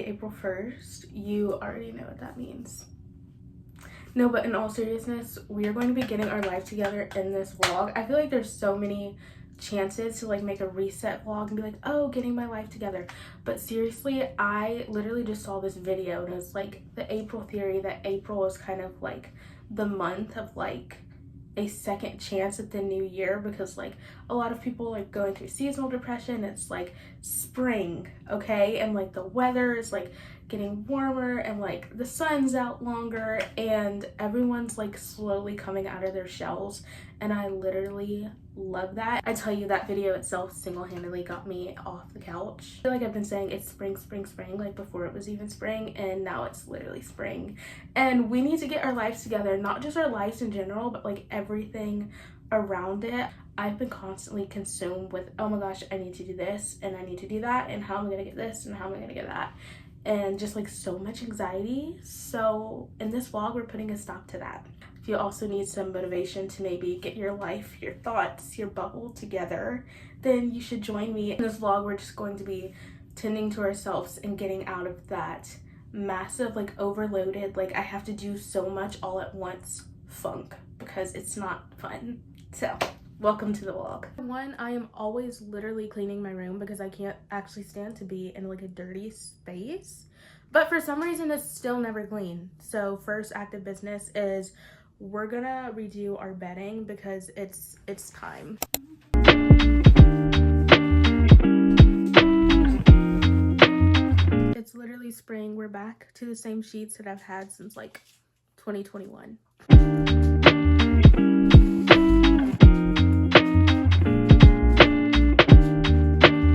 April 1st. You already know what that means. No, but in all seriousness, we are going to be getting our life together in this vlog. I feel like there's so many chances to like make a reset vlog and be like, oh, getting my life together. But seriously, I literally just saw this video and it's like the April theory that April is kind of like the month of like a second chance at the new year, because like a lot of people like going through seasonal depression. It's like spring, okay, and like the weather is like getting warmer and like the sun's out longer and everyone's like slowly coming out of their shells, and I literally love that. I tell you, that video itself single-handedly got me off the couch. I feel like I've been saying it's spring, spring, spring, like before it was even spring, and now it's literally spring. And we need to get our lives together, not just our lives in general, but like everything around it. I've been constantly consumed with, oh my gosh, I need to do this and I need to do that, and how am I gonna get this and how am I gonna get that, and just like so much anxiety. So in this vlog, we're putting a stop to that. If you also need some motivation to maybe get your life, your thoughts, your bubble together, then you should join me. In this vlog, we're just going to be tending to ourselves and getting out of that massive, like overloaded, like I have to do so much all at once funk, because it's not fun. So welcome to the vlog. One, I am always literally cleaning my room because I can't actually stand to be in like a dirty space, but for some reason it's still never clean. So first act of business is we're gonna redo our bedding because it's time. It's literally spring. We're back to the same sheets that I've had since like 2021.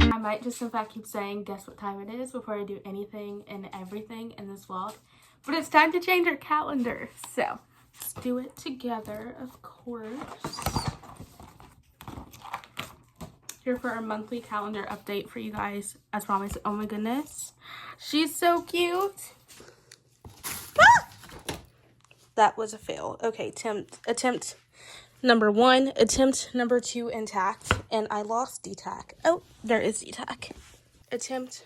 I might just in fact keep saying guess what time it is before I do anything and everything in this vlog, but it's time to change our calendar, so let's do it together, of course. Here for our monthly calendar update for you guys, as promised. Oh my goodness, she's so cute. Ah! That was a fail. Okay, attempt number 1, attempt number 2 intact, and I lost DTAC. Oh, there is DTAC. Attempt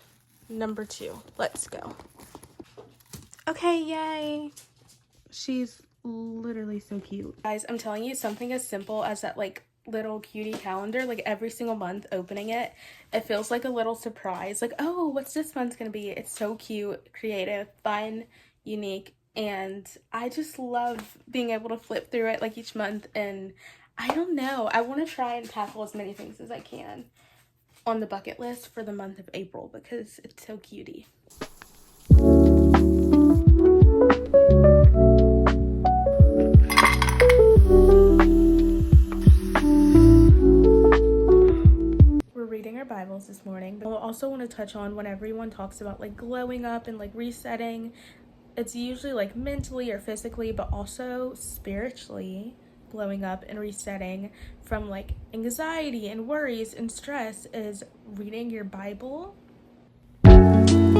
number 2. Let's go. Okay, yay. She's literally so cute. Guys, I'm telling you, something as simple as that like little cutie calendar, like every single month opening it, it feels like a little surprise. Like, oh, what's this month's gonna be? It's so cute, creative, fun, unique, and I just love being able to flip through it like each month. And I don't know, I want to try and tackle as many things as I can on the bucket list for the month of April because it's so cutie. Reading our Bibles this morning, but I also want to touch on when everyone talks about like glowing up and like resetting, it's usually like mentally or physically, but also spiritually glowing up and resetting from like anxiety and worries and stress is reading your Bible. I'm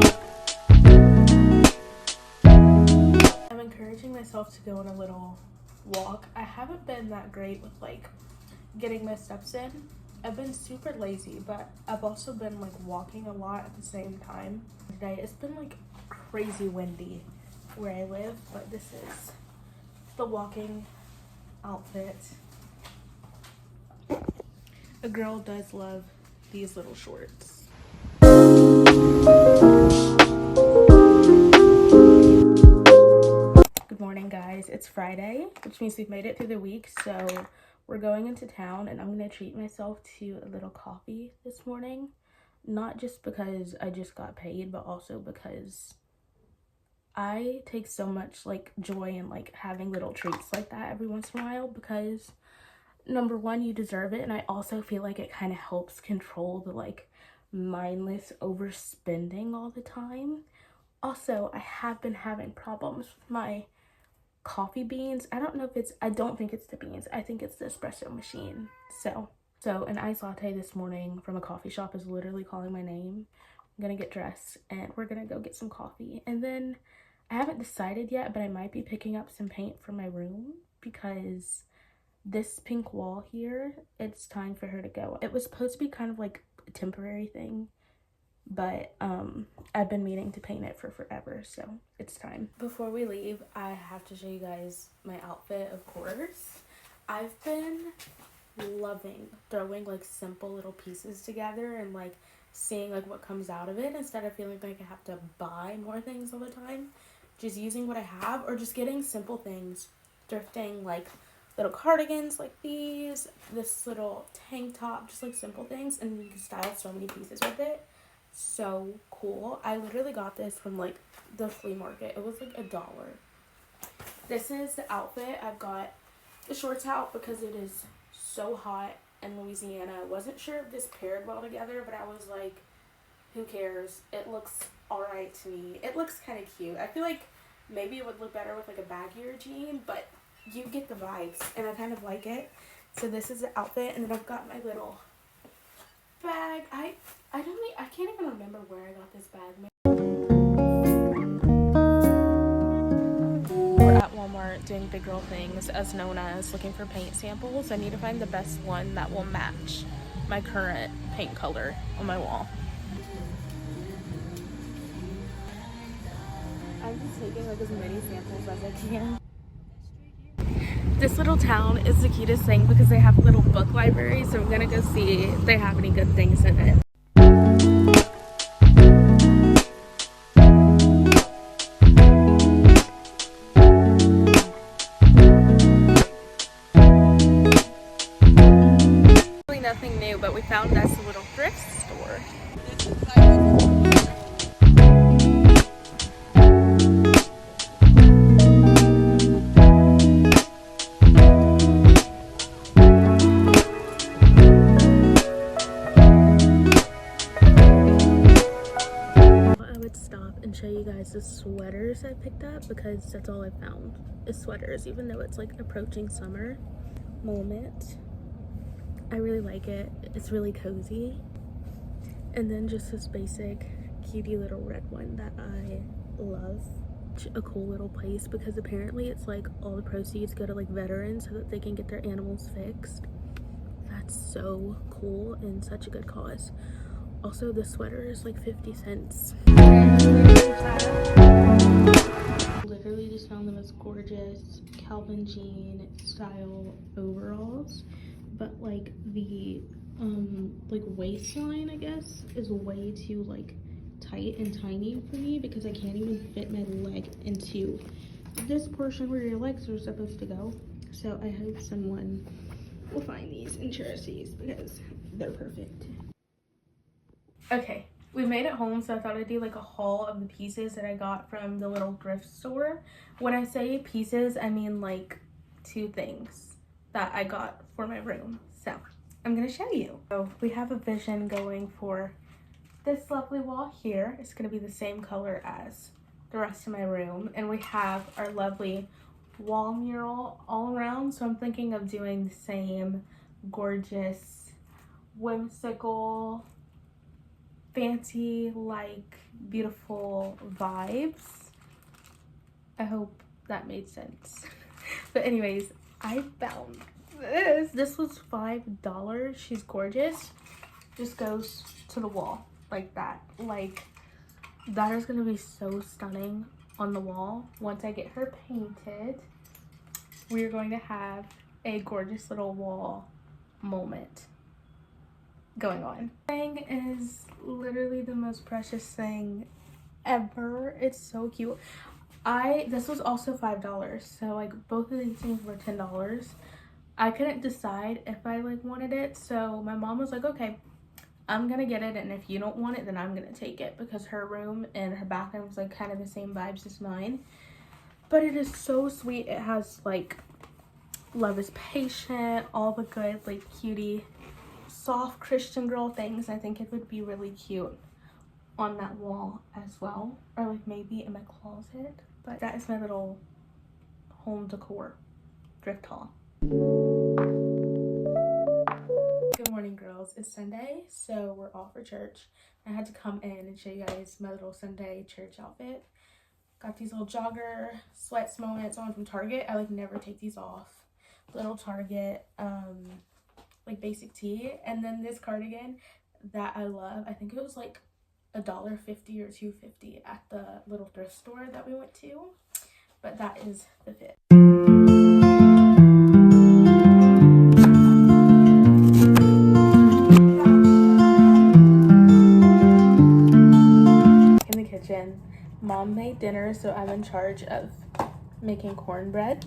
encouraging myself to go on a little walk. I haven't been that great with like getting my steps in. I've been super lazy, but I've also been like walking a lot at the same time. Today it's been like crazy windy where I live, but this is the walking outfit. A girl does love these little shorts. Good morning, guys. It's Friday, which means we've made it through the week, so we're going into town and I'm gonna treat myself to a little coffee this morning. Not just because I just got paid, but also because I take so much like joy in like having little treats like that every once in a while, because number 1, you deserve it, and I also feel like it kind of helps control the like mindless overspending all the time. Also, I have been having problems with my coffee beans. I don't think it's the beans. I think it's the espresso machine. So an ice latte this morning from a coffee shop is literally calling my name. I'm gonna get dressed and we're gonna go get some coffee. And then I haven't decided yet, but I might be picking up some paint for my room because this pink wall here, it's time for her to go. It was supposed to be kind of like a temporary thing but I've been meaning to paint it for forever, so it's time. Before we leave, I have to show you guys my outfit, of course. I've been loving throwing like simple little pieces together and like seeing like what comes out of it instead of feeling like I have to buy more things all the time. Just using what I have or just getting simple things, thrifting like little cardigans like these, this little tank top, just like simple things, and you can style so many pieces with it. So cool. I literally got this from like the flea market. It was like $1. This is the outfit. I've got the shorts out because it is so hot in Louisiana. I wasn't sure if this paired well together, but I was like, who cares? It looks alright to me. It looks kind of cute. I feel like maybe it would look better with like a baggier jean, but you get the vibes, and I kind of like it. So this is the outfit, and then I've got my little bag. I can't even remember where I got this bag. We're at Walmart doing big girl things, as known as looking for paint samples. I need to find the best one that will match my current paint color on my wall. I'm just taking like as many samples as I can. This little town is the cutest thing because they have a little book library, so I'm gonna go see if they have any good things in it. Really nothing new, but we found this little thrift store. Stop and show you guys the sweaters I picked up because that's all I found is sweaters, even though it's like approaching summer moment. I really like it. It's really cozy. And then just this basic cutie little red one that I love. A cool little place because apparently it's like all the proceeds go to like veterans so that they can get their animals fixed. That's so cool and such a good cause. Also, the sweater is like 50 cents. Literally just found the most gorgeous Calvin jean style overalls, but like the like waistline, I guess, is way too like tight and tiny for me because I can't even fit my leg into this portion where your legs are supposed to go. So I hope someone will find these and share these because they're perfect. Okay, we made it home, so I thought I'd do like a haul of the pieces that I got from the little thrift store. When I say pieces, I mean like 2 things that I got for my room. So I'm gonna show you. So we have a vision going for this lovely wall here. It's gonna be the same color as the rest of my room. And we have our lovely wall mural all around. So I'm thinking of doing the same gorgeous, whimsical, fancy, like beautiful vibes. I hope that made sense. But anyways, I found this. This was $5. She's gorgeous. Just goes to the wall like that. Like that is gonna be so stunning on the wall. Once I get her painted, we're going to have a gorgeous little wall moment going on. Thing is literally the most precious thing ever. It's so cute. This was also $5, so like both of these things were $10. I couldn't decide if I like wanted it, so my mom was like, okay, I'm gonna get it, and if you don't want it, then I'm gonna take it, because her room and her bathroom was like kind of the same vibes as mine. But it is so sweet. It has like love is patient, all the good like cutie soft Christian girl things. I think it would be really cute on that wall as well, or like maybe in my closet. But that is my little home decor thrift haul. Good morning, girls. It's Sunday, so we're off for church. I had to come in and show you guys my little Sunday church outfit. Got these little jogger sweats moments on from Target. I like never take these off. Little Target like basic tee, and then this cardigan that I love. I think it was like $1.50 or $2.50 at the little thrift store that we went to. But that is the fit. In the kitchen, Mom made dinner, so I'm in charge of making cornbread.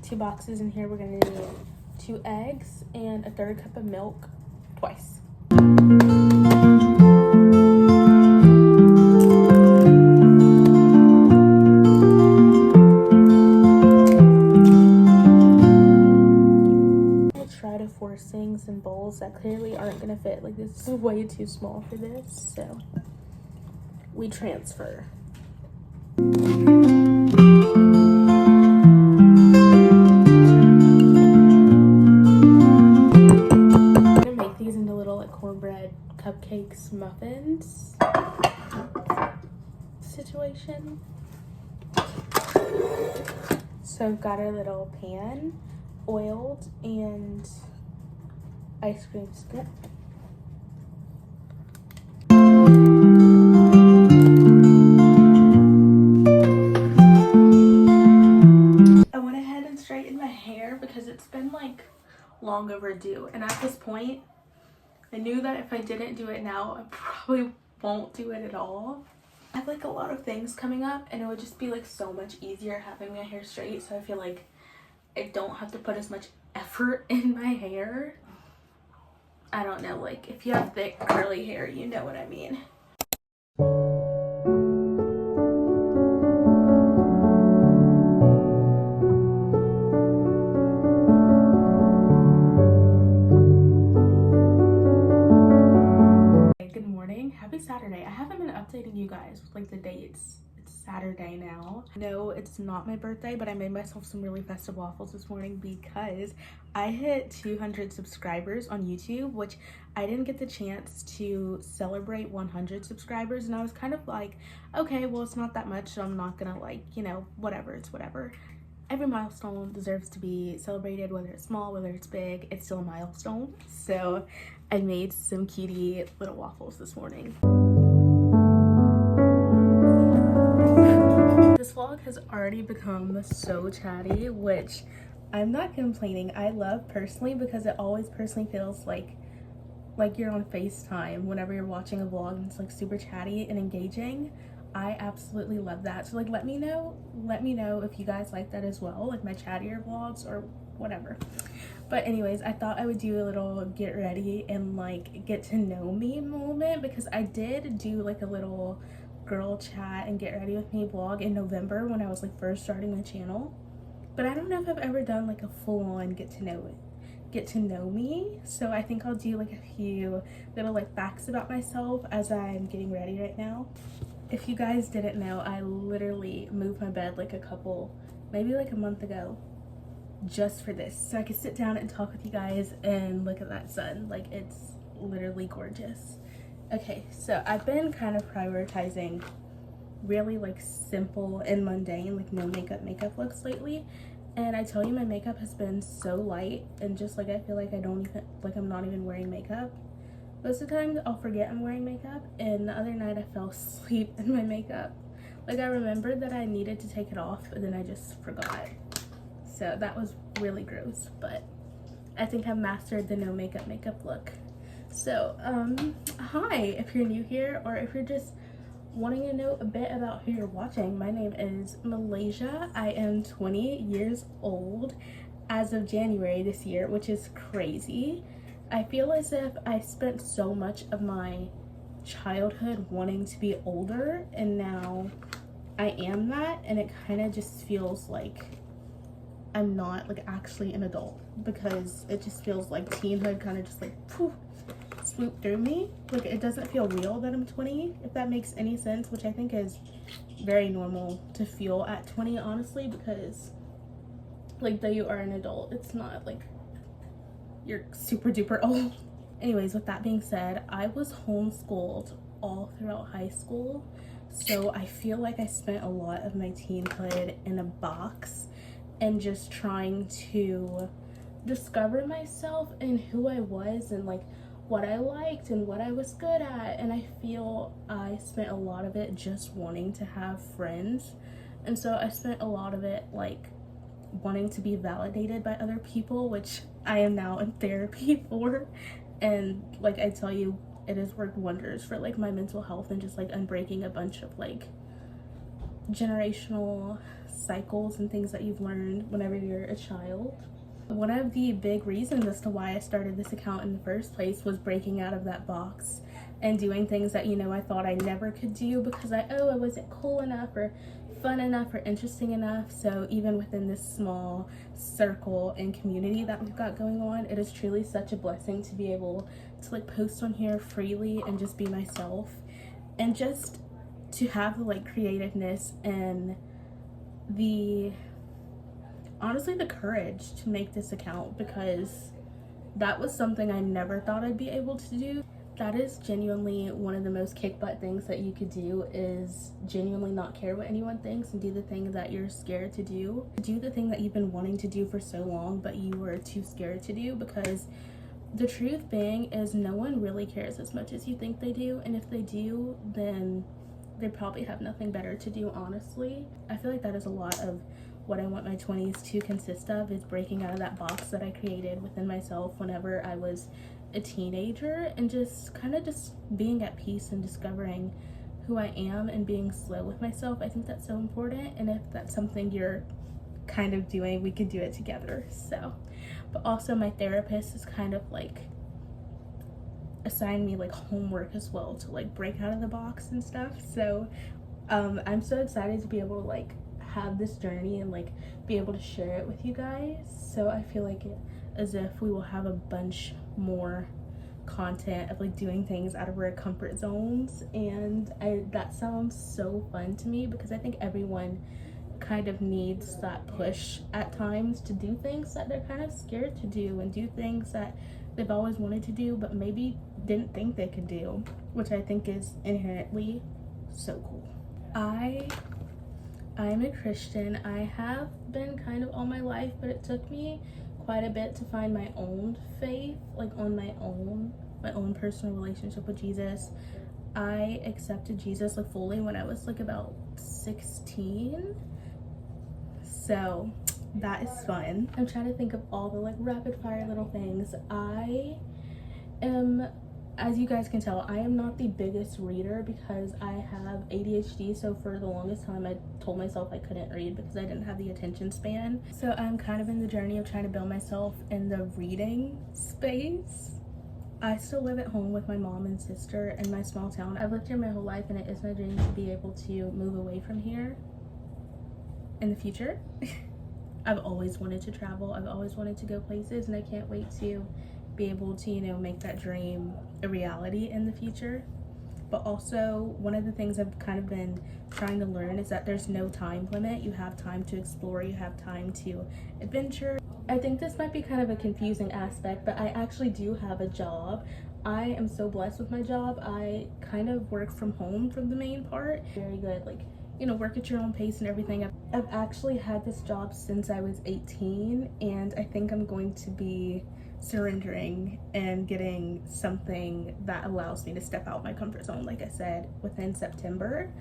2 boxes in here. We're gonna need 2 eggs and 1/3 cup of milk twice. I try to force things in bowls that clearly aren't gonna fit. Like, this is way too small for this, so we transfer. Cornbread cupcakes muffins situation. So I've got our little pan oiled and ice cream scoop. I went ahead and straightened my hair because it's been like long overdue, and at this point I knew that if I didn't do it now, I probably won't do it at all. I have like a lot of things coming up, and it would just be like so much easier having my hair straight, so I feel like I don't have to put as much effort in my hair. I don't know, like if you have thick curly hair, you know what I mean. Happy Saturday. I haven't been updating you guys with like the dates. It's Saturday now. No, it's not my birthday, but I made myself some really festive waffles this morning because I hit 200 subscribers on YouTube, which I didn't get the chance to celebrate 100 subscribers, and I was kind of like, okay, well, it's not that much, so I'm not gonna like, you know, whatever, it's whatever. Every milestone deserves to be celebrated, whether it's small, whether it's big, it's still a milestone. So I made some cutie little waffles this morning. This vlog has already become so chatty, which I'm not complaining. I love personally because it always personally feels like you're on FaceTime whenever you're watching a vlog and it's like super chatty and engaging. I absolutely love that. So like let me know if you guys like that as well, like my chattier vlogs or whatever. But anyways, I thought I would do a little get ready and like get to know me moment, because I did do like a little girl chat and get ready with me vlog in November when I was like first starting the channel, but I don't know if I've ever done like a full-on get to know me. So I think I'll do like a few little like facts about myself as I'm getting ready right now. If you guys didn't know, I literally moved my bed like maybe like a month ago, just for this, so I could sit down and talk with you guys and look at that sun. Like, it's literally gorgeous. Okay, so I've been kind of prioritizing really like simple and mundane, like no makeup looks lately, and I tell you, my makeup has been so light, and just like I feel like I'm not even wearing makeup. Most of the time I'll forget I'm wearing makeup, and the other night I fell asleep in my makeup. Like, I remembered that I needed to take it off, and then I just forgot. So that was really gross, but I think I've mastered the no makeup look. So, hi, if you're new here, or if you're just wanting to know a bit about who you're watching, my name is Malaysia. I am 20 years old as of January this year, which is crazy. I feel as if I spent so much of my childhood wanting to be older, and now I am that, and it kind of just feels like I'm not like actually an adult, because it just feels like teenhood kind of just like poof, swooped through me. Like, it doesn't feel real that I'm 20, if that makes any sense, which I think is very normal to feel at 20, honestly, because like, though you are an adult, it's not like you're super duper old. Anyways, with that being said, I was homeschooled all throughout high school, so I feel like I spent a lot of my teenhood in a box and just trying to discover myself and who I was, and like what I liked and what I was good at, and I feel I spent a lot of it just wanting to have friends. And so I spent a lot of it like wanting to be validated by other people, which I am now in therapy for. And like I tell you, it has worked wonders for like my mental health and just like unbreaking a bunch of like generational cycles and things that you've learned whenever you're a child. One of the big reasons as to why I started this account in the first place was breaking out of that box and doing things that, you know, I thought I never could do because I wasn't cool enough or fun enough or interesting enough. So even within this small circle and community that we've got going on, it is truly such a blessing to be able to like post on here freely and just be myself, and just to have the like creativeness and the honestly the courage to make this account, because that was something I never thought I'd be able to do. That is genuinely one of the most kick butt things that you could do, is genuinely not care what anyone thinks and do the thing that you're scared to do. Do the thing that you've been wanting to do for so long but you were too scared to do, because the truth being is no one really cares as much as you think they do, and if they do, then they probably have nothing better to do, honestly. I feel like that is a lot of what I want my 20s to consist of, is breaking out of that box that I created within myself whenever I was a teenager, and just kind of just being at peace and discovering who I am and being slow with myself. I think that's so important, and if that's something you're kind of doing, we could do it together. So, but also my therapist is kind of like assigned me like homework as well to like break out of the box and stuff. So I'm so excited to be able to like have this journey and like be able to share it with you guys. So I feel like it as if we will have a bunch more content of like doing things out of our comfort zones, and that sounds so fun to me, because I think everyone kind of needs that push at times to do things that they're kind of scared to do, and do things that they've always wanted to do but maybe didn't think they could do, which I think is inherently so cool. I'm a Christian. I have been kind of all my life, but it took me quite a bit to find my own faith, like on my own personal relationship with Jesus. I accepted Jesus like fully when I was like about 16. So that is fun. I'm trying to think of all the like rapid fire little things. I am, as you guys can tell, I am not the biggest reader because I have ADHD. So for the longest time I told myself I couldn't read because I didn't have the attention span. So I'm kind of in the journey of trying to build myself in the reading space. I still live at home with my mom and sister in my small town. I've lived here my whole life, and it is my dream to be able to move away from here in the future. I've always wanted to travel. I've always wanted to go places, and I can't wait to be able to, you know, make that dream a reality in the future. But also, one of the things I've kind of been trying to learn is that there's no time limit. You have time to explore, you have time to adventure. I think this might be kind of a confusing aspect, but I actually do have a job. I am so blessed with my job. I kind of work from home for the main part. Very good, like, you know, work at your own pace and everything. I've actually had this job since I was 18, and I think I'm going to be surrendering and getting something that allows me to step out my comfort zone, like I said, within September.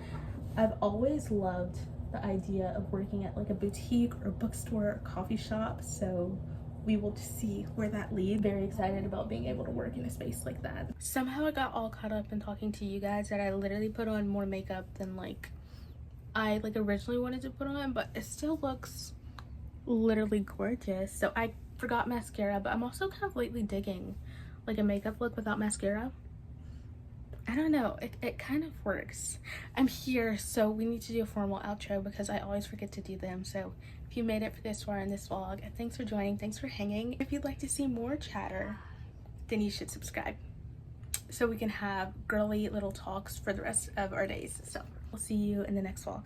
I've always loved the idea of working at like a boutique or bookstore or coffee shop, so we will see where that leads. Very excited about being able to work in a space like that. Somehow I got all caught up in talking to you guys that I literally put on more makeup than like I like originally wanted to put on, but it still looks literally gorgeous. So I forgot mascara, but I'm also kind of lately digging like a makeup look without mascara. I don't know, it kind of works. I'm here, so we need to do a formal outro because I always forget to do them. So if you made it for this far in this vlog, thanks for joining, thanks for hanging. If you'd like to see more chatter, then you should subscribe so we can have girly little talks for the rest of our days. So we'll see you in the next vlog.